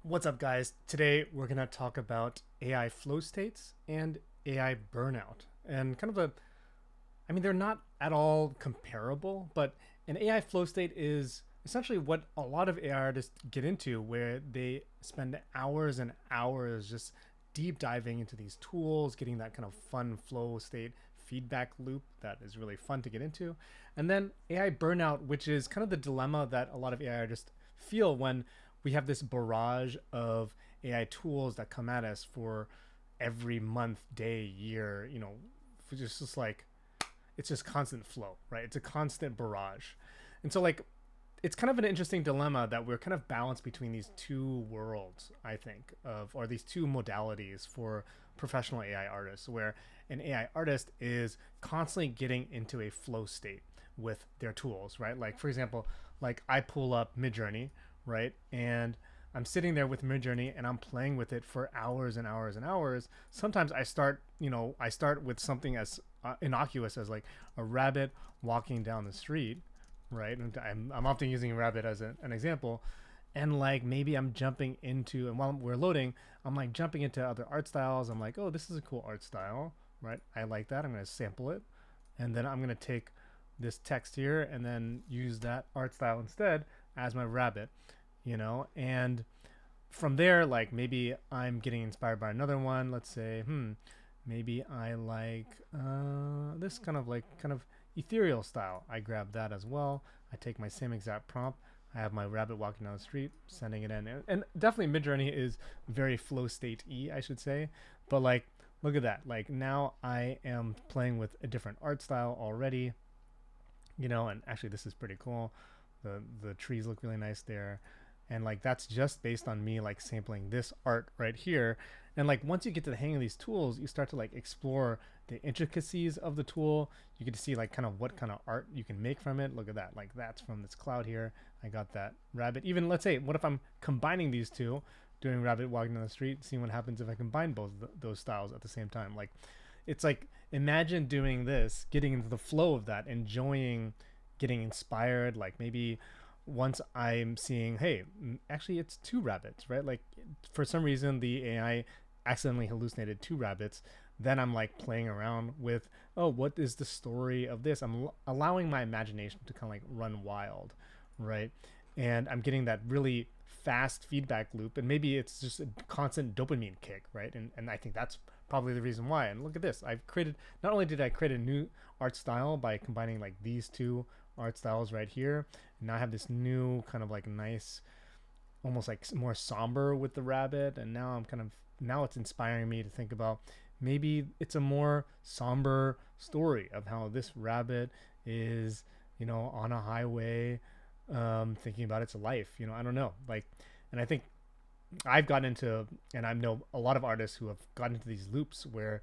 What's up, guys? Today we're going to talk about AI flow states and AI burnout. And kind of they're not at all comparable, but an AI flow state is essentially what a lot of AI artists get into, where they spend hours and hours just deep diving into these tools, getting that kind of fun flow state feedback loop that is really fun to get into. And then AI burnout, which is kind of the dilemma that a lot of AI artists feel when we have this barrage of AI tools that come at us for every month, day, year, just like it's just constant flow, right? It's a constant barrage. And so like it's kind of an interesting dilemma that we're kind of balanced between these two worlds, I think, or these two modalities for professional AI artists, where an AI artist is constantly getting into a flow state with their tools, right? Like for example, like I pull up Midjourney, right? And I'm sitting there with Midjourney and I'm playing with it for hours and hours and hours. Sometimes I start with something as innocuous as like a rabbit walking down the street, right? And I'm often using rabbit as an example. And like maybe I'm jumping into, and while we're loading, I'm like jumping into other art styles. I'm like, oh, this is a cool art style, right? I like that. I'm going to sample it. And then I'm going to take this text here and then use that art style instead as my rabbit, and from there, like maybe I'm getting inspired by another one. Let's say, maybe I like this kind of ethereal style. I grab that as well. I take my same exact prompt. I have my rabbit walking down the street, sending it in, and definitely Midjourney is very flow state-y, I should say. But like, look at that. Like now I am playing with a different art style already, and actually this is pretty cool. The trees look really nice there, and like that's just based on me like sampling this art right here. And like once you get to the hang of these tools, you start to like explore the intricacies of the tool. You get to see like kind of what kind of art you can make from it. Look at that, like that's from this cloud here. I got that rabbit. Even let's say, what if I'm combining these two, doing rabbit walking down the street, seeing what happens if I combine both those styles at the same time. Like it's like, imagine doing this, getting into the flow of that, enjoying getting inspired. Like maybe once I'm seeing, hey, actually it's two rabbits, right? Like for some reason the AI accidentally hallucinated two rabbits. Then I'm like playing around with, oh, what is the story of this? I'm allowing my imagination to kind of like run wild, right? And I'm getting that really fast feedback loop, and maybe it's just a constant dopamine kick, right? And I think that's probably the reason why. And look at this, I've created, not only did I create a new art style by combining like these two art styles right here, and now I have this new kind of like nice, almost like more somber with the rabbit. And now it's inspiring me to think about, maybe it's a more somber story of how this rabbit is, on a highway, thinking about its life. I don't know, like, and I think I've gotten into, and I know a lot of artists who have gotten into these loops where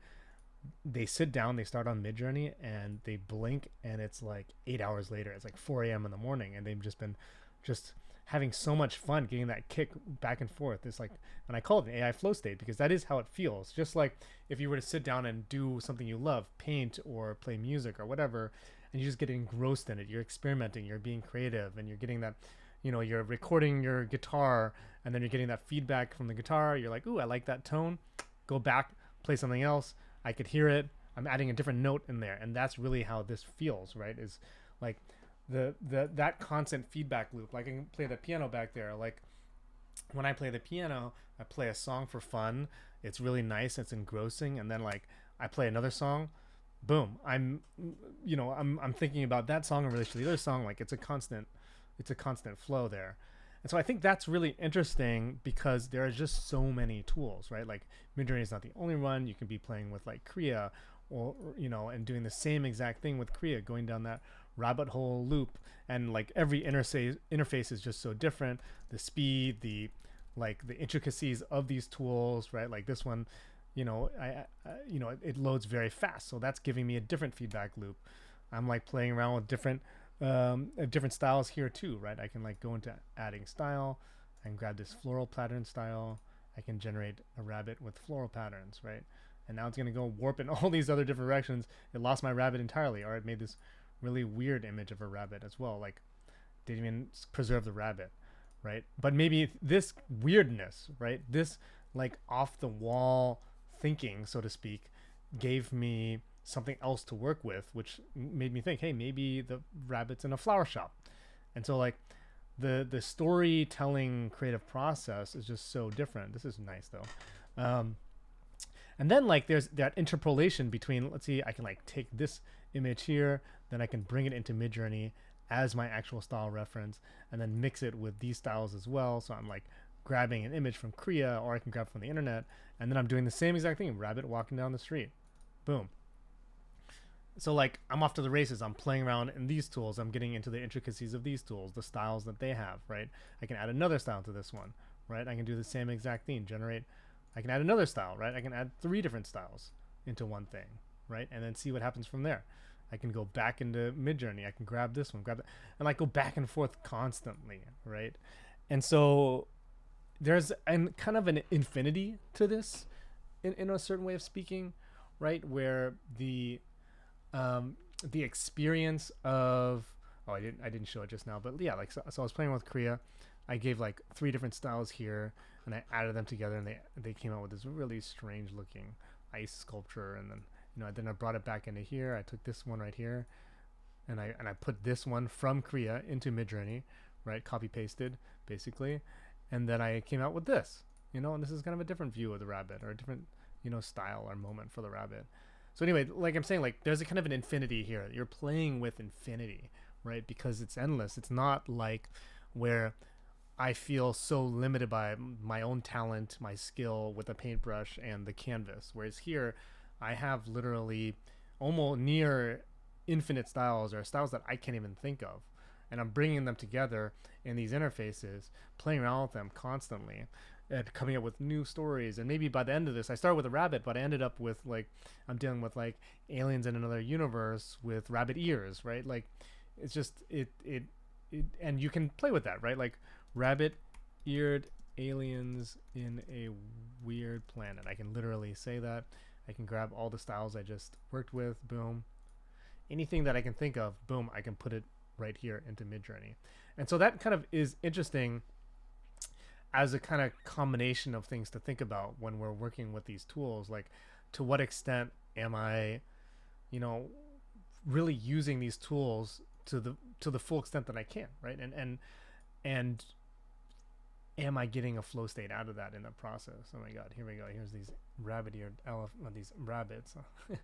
they sit down, they start on Midjourney, and they blink, and it's like 8 hours later. It's like 4 a.m. in the morning, and they've just been just having so much fun getting that kick back and forth. It's like, and I call it an AI flow state because that is how it feels. Just like if you were to sit down and do something you love, paint or play music or whatever, and you just get engrossed in it. You're experimenting, you're being creative, and you're getting that, you're recording your guitar, and then you're getting that feedback from the guitar. You're like, ooh, I like that tone. Go back, play something else. I could hear it. I'm adding a different note in there, and that's really how this feels, right? Is like that constant feedback loop. Like I can play the piano back there. Like when I play the piano, I play a song for fun. It's really nice. It's engrossing, and then like I play another song. Boom. I'm thinking about that song in relation to the other song. Like it's a constant flow there. And so I think that's really interesting because there are just so many tools, right? Like Midjourney is not the only one. You can be playing with like Kriya, or and doing the same exact thing with Kriya, going down that rabbit hole loop, and like every interface is just so different. The speed, the intricacies of these tools, right? Like this one, it loads very fast, so that's giving me a different feedback loop. I'm like playing around with different styles here too, right? I can like go into adding style. I can grab this floral pattern style. I can generate a rabbit with floral patterns, right? And now it's going to go warp in all these other different directions. It lost my rabbit entirely, or it made this really weird image of a rabbit as well. Like, didn't even preserve the rabbit, right? But maybe this weirdness, right? This like off the wall thinking, so to speak, gave me something else to work with, which made me think, hey, maybe the rabbit's in a flower shop. And so like the storytelling creative process is just so different. This is nice though. And then like there's that interpolation between, let's see, I can like take this image here, then I can bring it into Midjourney as my actual style reference, and then mix it with these styles as well. So I'm like grabbing an image from Korea, or I can grab from the internet, and then I'm doing the same exact thing. Rabbit walking down the street. Boom. So like I'm off to the races. I'm playing around in these tools. I'm getting into the intricacies of these tools, the styles that they have, right? I can add another style to this one, right? I can do the same exact thing, generate. I can add another style, right? I can add 3 different styles into one thing, right? And then see what happens from there. I can go back into Midjourney. I can grab this one, grab that, and like go back and forth constantly, right? And so there's kind of an infinity to this in a certain way of speaking, right? Where the experience of, I didn't show it just now, but yeah, like so I was playing with Korea. I gave like 3 different styles here, and I added them together, and they came out with this really strange looking ice sculpture. And then I brought it back into here. I took this one right here, and I put this one from Korea into Midjourney, right? Copy pasted basically, and then I came out with this, and this is kind of a different view of the rabbit, or a different style or moment for the rabbit. So anyway, like I'm saying, like there's a kind of an infinity here. You're playing with infinity, right? Because it's endless. It's not like where I feel so limited by my own talent, my skill with a paintbrush and the canvas. Whereas here, I have literally almost near infinite styles, or styles that I can't even think of. And I'm bringing them together in these interfaces, playing around with them constantly, and coming up with new stories. And maybe by the end of this, I started with a rabbit, but I ended up with like, I'm dealing with like aliens in another universe with rabbit ears, right? Like it's just, and you can play with that, right? Like rabbit eared aliens in a weird planet. I can literally say that. I can grab all the styles I just worked with, boom. Anything that I can think of, boom, I can put it right here into Midjourney. And so that kind of is interesting as a kind of combination of things to think about when we're working with these tools. Like, to what extent am I, really using these tools to the full extent that I can, right? And am I getting a flow state out of that in the process? Oh my God, here we go. Here's these rabbit-eared these rabbits. I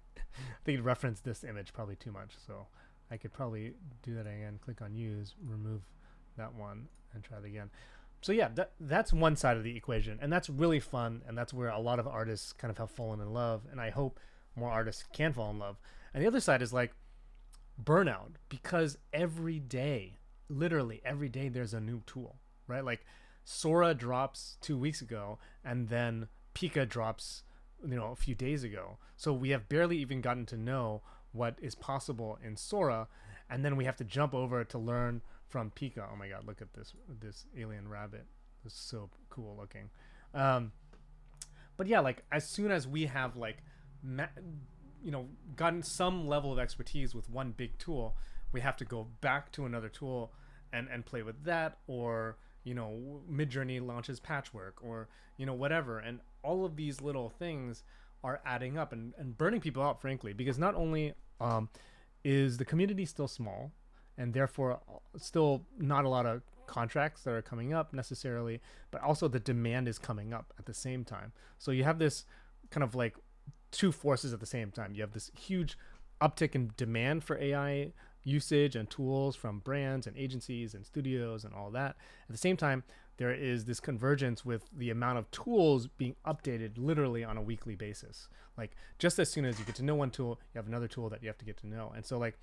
think it referenced this image probably too much, so I could probably do that again. Click on use, remove that one, and try it again. So yeah, that's one side of the equation, and that's really fun, and that's where a lot of artists kind of have fallen in love, and I hope more artists can fall in love. And the other side is like burnout, because every day, literally every day, there's a new tool, right? Like Sora drops 2 weeks ago, and then Pika drops, a few days ago. So we have barely even gotten to know what is possible in Sora, and then we have to jump over to learn from Pika. Oh my God, look at this alien rabbit. It's so cool looking. But yeah, like as soon as we have like gotten some level of expertise with one big tool, we have to go back to another tool and play with that, or Midjourney launches patchwork, or whatever. And all of these little things are adding up and burning people out, frankly, because not only is the community still small, and therefore still not a lot of contracts that are coming up necessarily, but also the demand is coming up at the same time. So you have this kind of like 2 forces at the same time. You have this huge uptick in demand for AI usage and tools from brands and agencies and studios and all that. At the same time, there is this convergence with the amount of tools being updated literally on a weekly basis. Like just as soon as you get to know one tool, you have another tool that you have to get to know. And so like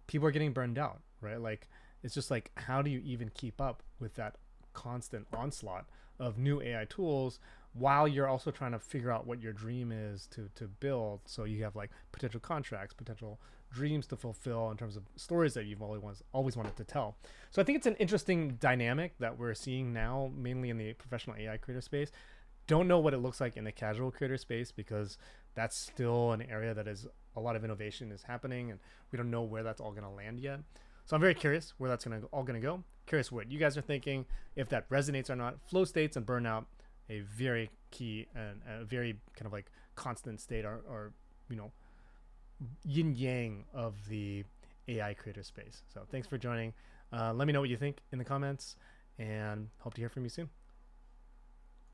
people are getting burned out, right? Like it's just like, how do you even keep up with that constant onslaught of new AI tools while you're also trying to figure out what your dream is to build? So you have like potential contracts, potential dreams to fulfill in terms of stories that you've always wanted to tell. So I think it's an interesting dynamic that we're seeing now, mainly in the professional AI creator space. Don't know what it looks like in the casual creator space, because that's still an area that is a lot of innovation is happening, and we don't know where that's all going to land yet. So I'm very curious where that's all gonna go. Curious what you guys are thinking, if that resonates or not. Flow states and burnout, a very key and a very kind of like constant state, or you know, yin yang of the AI creator space. So thanks for joining. Let me know what you think in the comments, and hope to hear from you soon.